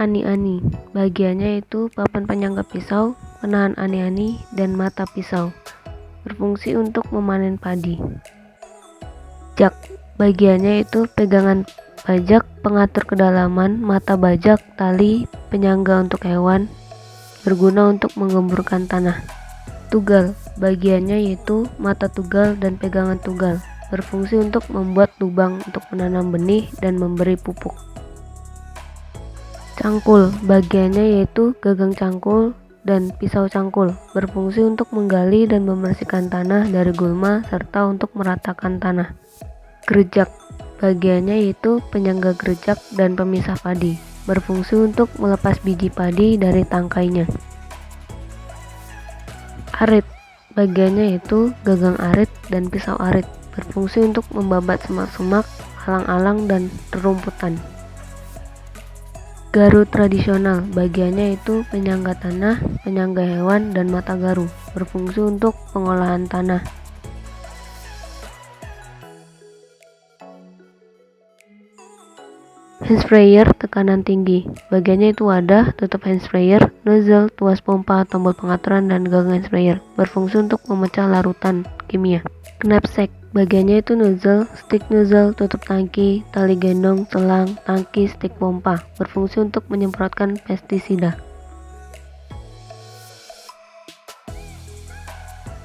Ani-ani, bagiannya yaitu papan penyangga pisau, penahan ani-ani, dan mata pisau. Berfungsi untuk memanen padi. Jak, bagiannya yaitu pegangan bajak, pengatur kedalaman, mata bajak, tali, penyangga untuk hewan, berguna untuk menggemburkan tanah. Tugal, bagiannya yaitu mata tugal dan pegangan tugal, berfungsi untuk membuat lubang untuk menanam benih dan memberi pupuk. Cangkul, bagiannya yaitu gagang cangkul dan pisau cangkul, berfungsi untuk menggali dan membersihkan tanah dari gulma serta untuk meratakan tanah. Gerejak, bagiannya yaitu penyangga gerejak dan pemisah padi, berfungsi untuk melepas biji padi dari tangkainya. Arit, bagiannya yaitu gagang arit dan pisau arit, berfungsi untuk membabat semak-semak, alang-alang, dan rerumputan. Garu tradisional, bagiannya yaitu penyangga tanah, penyangga hewan, dan mata garu, berfungsi untuk pengolahan tanah. Hand sprayer tekanan tinggi, bagiannya itu wadah, tutup hand sprayer, nozzle, tuas pompa, tombol pengaturan, dan gagang hand sprayer, berfungsi untuk memecah larutan kimia. Knapsack, bagiannya itu nozzle, stick nozzle, tutup tangki, tali gendong, selang, tangki, stick pompa, berfungsi untuk menyemprotkan pestisida.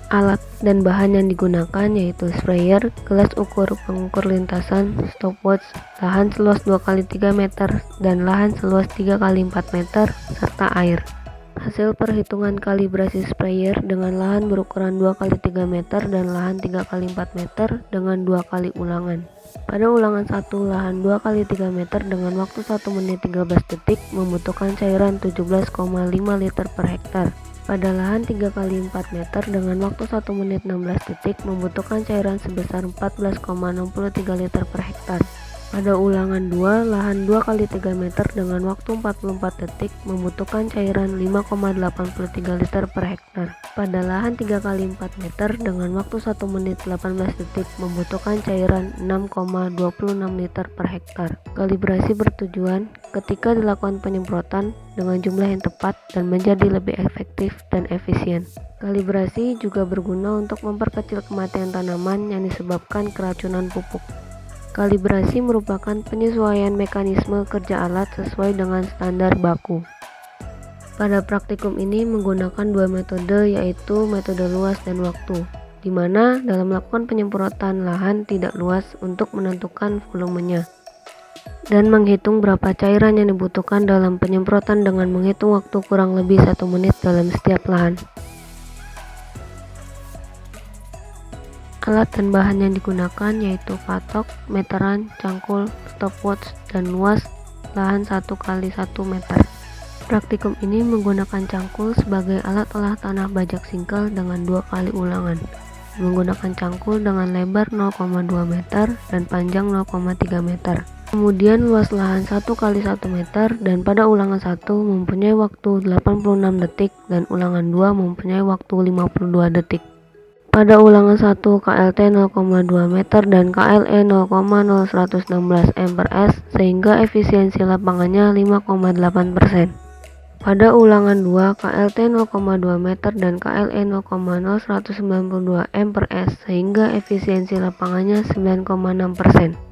Alat dan bahan yang digunakan yaitu sprayer, gelas ukur pengukur lintasan, stopwatch, lahan seluas 2x3 meter dan lahan seluas 3x4 meter, serta air. Hasil perhitungan kalibrasi sprayer dengan lahan berukuran 2x3 meter dan lahan 3x4 meter dengan 2 kali ulangan. Pada ulangan 1, lahan 2x3 meter dengan waktu 1 menit 13 detik membutuhkan cairan 17,5 liter per hektar. Pada lahan 3x4 meter dengan waktu 1 menit 16 detik membutuhkan cairan sebesar 14,63 liter per hektar. Pada ulangan 2, lahan 2x3 meter dengan waktu 44 detik membutuhkan cairan 5,83 liter per hektar. Pada lahan 3x4 meter dengan waktu 1 menit 18 detik membutuhkan cairan 6,26 liter per hektar. Kalibrasi bertujuan ketika dilakukan penyemprotan dengan jumlah yang tepat dan menjadi lebih efektif dan efisien. Kalibrasi juga berguna untuk memperkecil kematian tanaman yang disebabkan keracunan pupuk. Kalibrasi merupakan penyesuaian mekanisme kerja alat sesuai dengan standar baku. Pada praktikum ini menggunakan dua metode, yaitu metode luas dan waktu, di mana dalam melakukan penyemprotan lahan tidak luas untuk menentukan volumenya dan menghitung berapa cairan yang dibutuhkan dalam penyemprotan dengan menghitung waktu kurang lebih 1 menit dalam setiap lahan. Alat dan bahan yang digunakan yaitu patok, meteran, cangkul, stopwatch, dan luas lahan 1x1 meter. Praktikum ini menggunakan cangkul sebagai alat olah tanah bajak singkel dengan 2 kali ulangan. Menggunakan cangkul dengan lebar 0,2 meter dan panjang 0,3 meter. Kemudian luas lahan 1x1 meter dan pada ulangan 1 mempunyai waktu 86 detik dan ulangan 2 mempunyai waktu 52 detik. Pada ulangan 1 KLT 0,2 meter dan KLE 0,0116 M per S sehingga efisiensi lapangannya 5,8%. Pada ulangan 2 KLT 0,2 meter dan KLE 0,0192 M per S sehingga efisiensi lapangannya 9,6%.